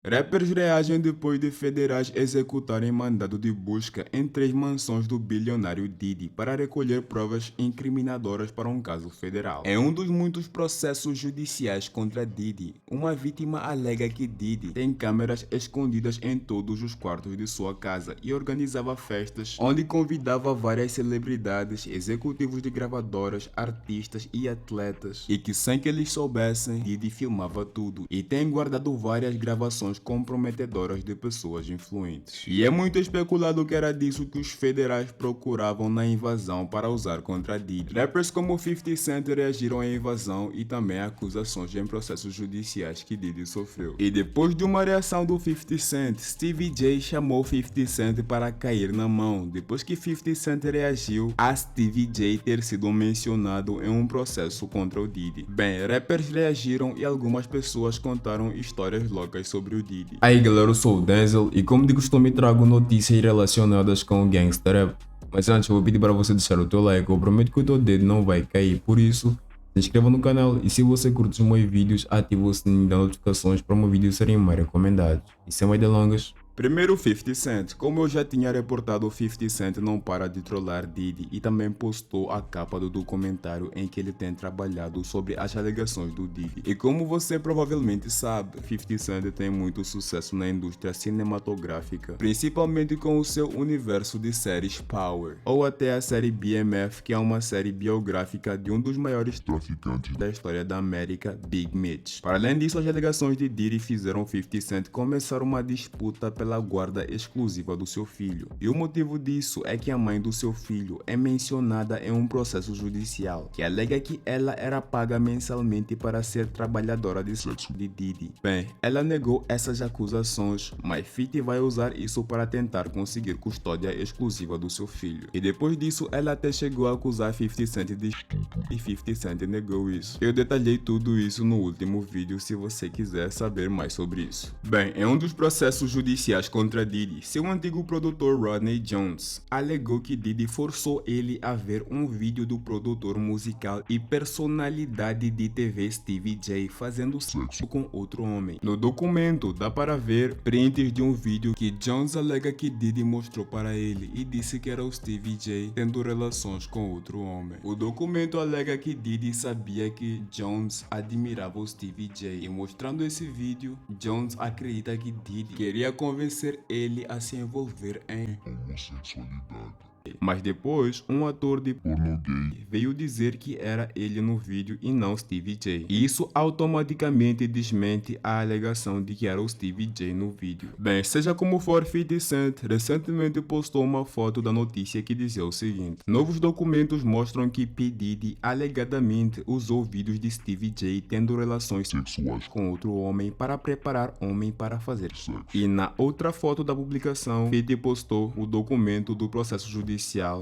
Rappers reagem depois de federais executarem mandado de busca em 3 mansões do bilionário Diddy para recolher provas incriminadoras para um caso federal. Em um dos muitos processos judiciais contra Diddy, uma vítima alega que Diddy tem câmeras escondidas em todos os quartos de sua casa e organizava festas onde convidava várias celebridades, executivos de gravadoras, artistas e atletas, e que sem que eles soubessem, Diddy filmava tudo e tem guardado várias gravações comprometedoras de pessoas influentes. E é muito especulado que era disso que os federais procuravam na invasão para usar contra Diddy. Rappers como 50 Cent reagiram à invasão e também a acusações em processos judiciais que Diddy sofreu. E depois de uma reação do 50 Cent, Stevie J chamou 50 Cent para cair na mão, depois que 50 Cent reagiu a Stevie J ter sido mencionado em um processo contra o Diddy. Bem, rappers reagiram e algumas pessoas contaram histórias loucas sobre o Diddy. Aí galera, eu sou o Denzel e como de costume trago notícias relacionadas com o gangster rap. Mas antes eu vou pedir para você deixar o teu like, eu prometo que o teu dedo não vai cair, por isso se inscreva no canal e se você curte os meus vídeos, ative o sininho das notificações para meus vídeos serem mais recomendados. E sem mais delongas, primeiro 50 Cent. Como eu já tinha reportado, o 50 Cent não para de trollar Diddy e também postou a capa do documentário em que ele tem trabalhado sobre as alegações do Diddy. E como você provavelmente sabe, 50 Cent tem muito sucesso na indústria cinematográfica, principalmente com o seu universo de séries Power, ou até a série BMF, que é uma série biográfica de um dos maiores traficantes da história da América, Big Mitch. Para além disso, as alegações de Diddy fizeram 50 Cent começar uma disputa pela guarda exclusiva do seu filho. E o motivo disso é que a mãe do seu filho é mencionada em um processo judicial que alega que ela era paga mensalmente para ser trabalhadora de sexo de Diddy. Bem, ela negou essas acusações, mas 50 vai usar isso para tentar conseguir custódia exclusiva do seu filho. E depois disso, ela até chegou a acusar 50 Cent de estupro e 50 Cent negou isso. Eu detalhei tudo isso no último vídeo se você quiser saber mais sobre isso. Bem, em um dos processos judiciais contra Diddy, seu antigo produtor Rodney Jones alegou que Diddy forçou ele a ver um vídeo do produtor musical e personalidade de TV Stevie J fazendo sexo com outro homem. No documento dá para ver prints de um vídeo que Jones alega que Diddy mostrou para ele e disse que era o Stevie J tendo relações com outro homem. O documento alega que Diddy sabia que Jones admirava o Stevie J e mostrando esse vídeo, Jones acredita que Diddy queria convencer ele a se envolver em homossexualidade. Mas depois, um ator de porno gay veio dizer que era ele no vídeo e não Stevie J. E isso automaticamente desmente a alegação de que era o Stevie J no vídeo. Bem, seja como for, 50 Cent recentemente postou uma foto da notícia que dizia o seguinte: novos documentos mostram que P. Diddy alegadamente usou vídeos de Stevie J tendo relações sexuais com outro homem para preparar homem para fazer sexo. E na outra foto da publicação, 50 postou o documento do processo judicial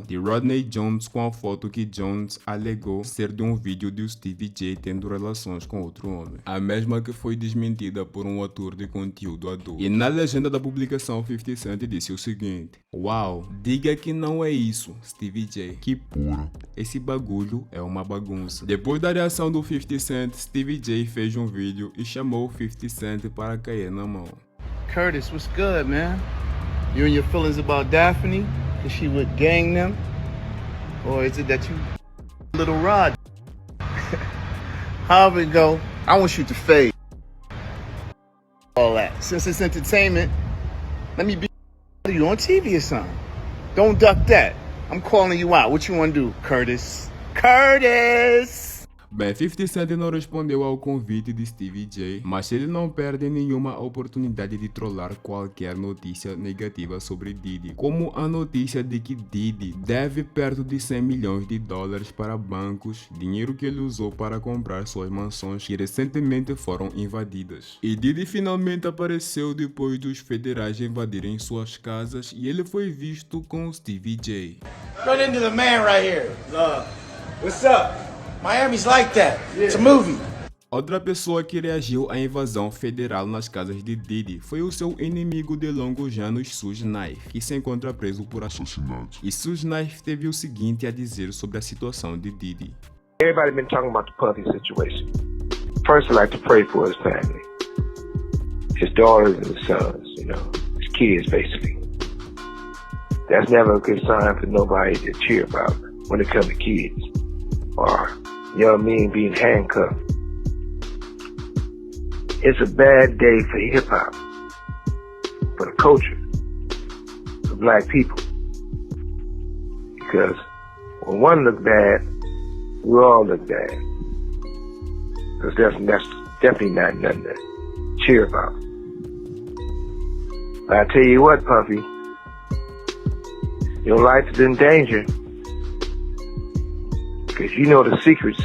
de Rodney Jones com a foto que Jones alegou ser de um vídeo de Stevie J tendo relações com outro homem. A mesma que foi desmentida por um ator de conteúdo adulto. E na legenda da publicação, 50 Cent disse o seguinte: uau, diga que não é isso, Stevie J. Que pura. Esse bagulho é uma bagunça. Depois da reação do 50 Cent, Stevie J fez um vídeo e chamou 50 Cent para cair na mão. Curtis, what's good, man? You and your feelings about Daphne? Is she would gang them? Or is it that you little Rod? However it go, I want you to fade all that. Since it's entertainment, let me be you on TV or something. Don't duck that. I'm calling you out. What you want to do, Curtis? Curtis! Bem, 50 Cent não respondeu ao convite de Stevie J, mas ele não perde nenhuma oportunidade de trollar qualquer notícia negativa sobre Diddy, como a notícia de que Diddy deve perto de 100 milhões de dólares para bancos, dinheiro que ele usou para comprar suas mansões que recentemente foram invadidas. E Diddy finalmente apareceu depois dos federais invadirem suas casas e ele foi visto com Stevie J. Run into the man right here. What's up? Miami's like that. It's a movie. Outra pessoa que reagiu à invasão federal nas casas de Diddy foi o seu inimigo de longos anos, Suge, que se encontra preso por assassinato. E Suge teve o seguinte a dizer sobre a situação de Diddy. Everybody been talking about the Puffy situation. First, I'd like to pray for his family. his daughters and his sons, you know, his kids basically. That's never a good sign for nobody to cheer about when it comes to kids or young men being handcuffed. It's a bad day for hip hop, for the culture, for black people. Because when one look bad, we all look bad. Because that's definitely not nothing to cheer about. But I tell you what, Puffy, your life is in danger. Because you know the secrets,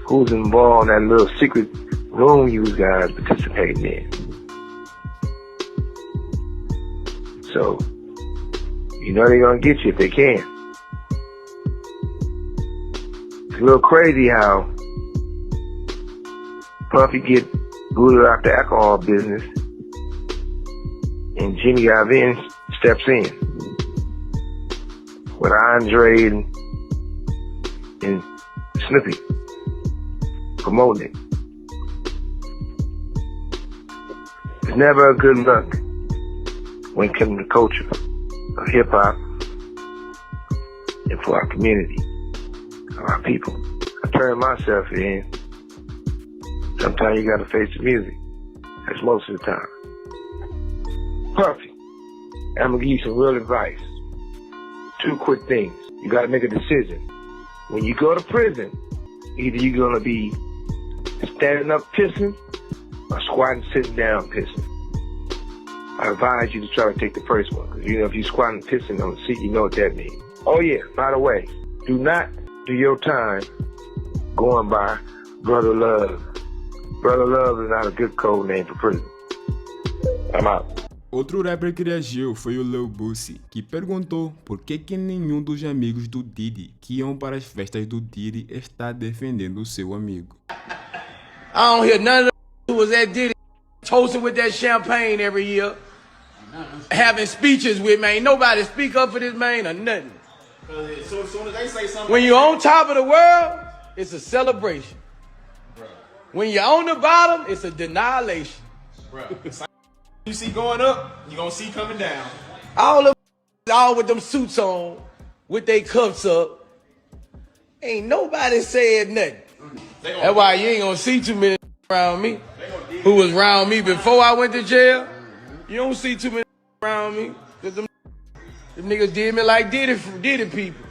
who's involved in that little secret room you guys participating in. So, you know they're gonna get you if they can. It's a little crazy how Puffy get booted out the alcohol business and Jimmy Iovine steps in with Andre and Snoopy promoting it. It's never a good look when it comes to culture of hip hop and for our community, our people. I turn myself in. Sometimes you gotta face the music. That's most of the time. Puffy, I'm gonna give you some real advice. 2 quick things. You gotta make a decision. When you go to prison, either you're gonna be standing up pissing or squatting sitting down pissing. I advise you to try to take the first one, because you know if you're squatting pissing on the seat, you know what that means. Oh yeah, by the way, do not do your time going by Brother Love. Brother Love is not a good code name for prison. I'm out. Outro rapper que reagiu foi o Lil Boosie, que perguntou por que nenhum dos amigos do Diddy que iam para as festas do Diddy está defendendo o seu amigo. I don't hear none of the who was at Diddy toasting with that champagne every year, having speeches with, man. Ain't nobody speak up for this man or nothing. So as soon as they say something, When you're on top of the world, it's a celebration. When you're on the bottom, it's a denilation. bro, you see going up, you gonna see coming down. All with them suits on, with their cuffs up. Ain't nobody said nothing. That's why you ain't gonna see too many around me. Who was around me before I went to jail. You don't see too many around me. Cause them niggas did me like Diddy people.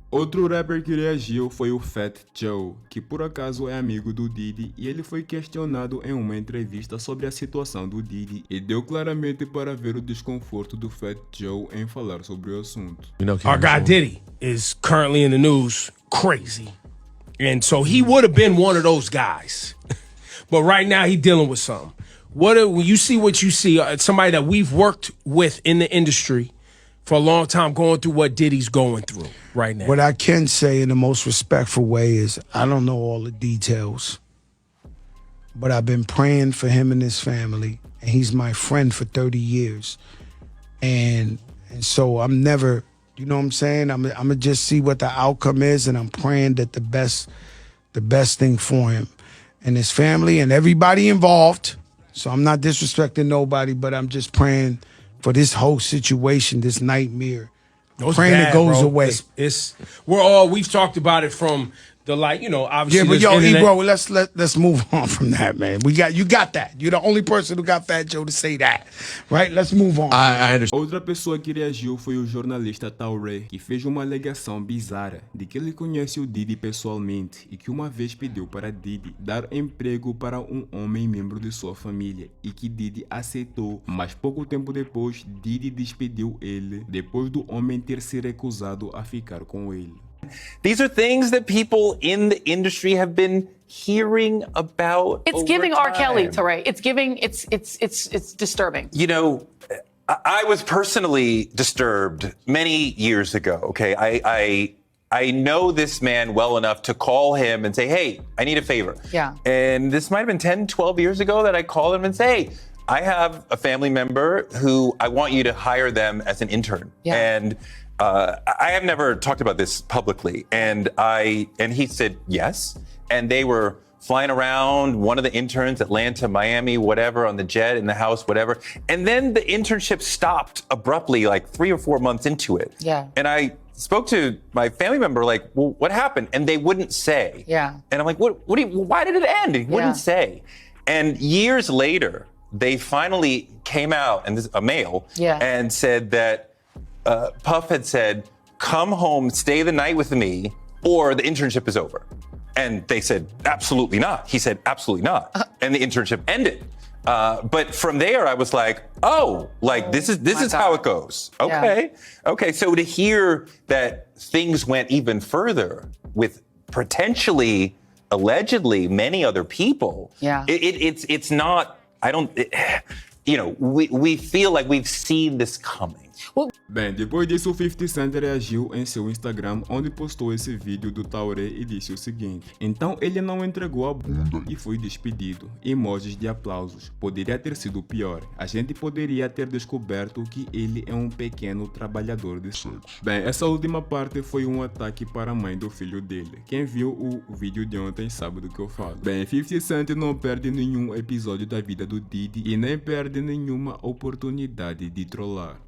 Outro rapper que reagiu foi o Fat Joe, que por acaso é amigo do Diddy, e ele foi questionado em uma entrevista sobre a situação do Diddy e deu claramente para ver o desconforto do Fat Joe em falar sobre o assunto. Our guy Diddy is currently in the news crazy. And so he would have been one of those guys. But right now he dealing with something. When you see what you see, somebody that we've worked with in the industry for a long time going through what Diddy's going through right now. What I can say in the most respectful way is I don't know all the details, but I've been praying for him and his family, and he's my friend for 30 years. And so I'm never, you know what I'm saying? I'm gonna just see what the outcome is, and I'm praying that the best thing for him and his family and everybody involved. So I'm not disrespecting nobody, but I'm just praying for this whole situation, this nightmare. Praying bad, it goes bro. away. We've talked about it from the, like, you know, obviously. Yeah, but yo, internet. bro, let's move on from that, man. You got that. You're the only person who got Fat Joe to say that, right? Let's move on. Outra pessoa que reagiu foi o jornalista Federais, que fez uma alegação bizarra de que ele conhece o Diddy pessoalmente e que uma vez pediu para Diddy dar emprego para um homem membro de sua família e que Diddy aceitou, mas pouco tempo depois Diddy despediu ele depois do homem ter se recusado a ficar com ele. These are things that people in the industry have been hearing about. It's giving R. Kelly, Federais. It's giving. It's disturbing. You know, I was personally disturbed many years ago. Okay, I know this man well enough to call him and say, "Hey, I need a favor." Yeah. And this might have been 10, 12 years ago that I called him and say, "Hey, I have a family member who I want you to hire them as an intern." Yeah. And I have never talked about this publicly, and he said yes, and they were flying around, one of the interns, Atlanta, Miami, whatever, on the jet, in the house, whatever. And then the internship stopped abruptly, like 3 or 4 months into it. Yeah. And I spoke to my family member, like, well, what happened? And they wouldn't say. Yeah. And I'm like, why did it end? He wouldn't say. And years later, they finally came out, and this a male, and said that Puff had said, come home, stay the night with me, or the internship is over. And they said, absolutely not. He said, absolutely not. And the internship ended. But from there, I was like, oh, like this is how it goes. Okay. Yeah. Okay. So to hear that things went even further with potentially, allegedly, many other people, it's not, we feel like we've seen this coming. Bem, depois disso, o 50 Cent reagiu em seu Instagram, onde postou esse vídeo do Tauré e disse o seguinte: então ele não entregou a bunda e foi despedido. Emojis de aplausos. Poderia ter sido pior. A gente poderia ter descoberto que ele é um pequeno trabalhador de sexo. Bem, essa última parte foi um ataque para a mãe do filho dele. Quem viu o vídeo de ontem sabe do que eu falo. Bem, 50 Cent não perde nenhum episódio da vida do Diddy e nem perde nenhuma oportunidade de trollar.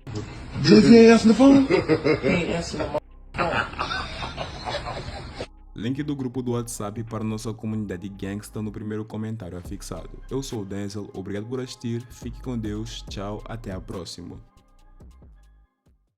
Link do grupo do WhatsApp para nossa comunidade gangsta no primeiro comentário afixado. Eu sou o Denzel, obrigado por assistir, fique com Deus, tchau, até a próxima.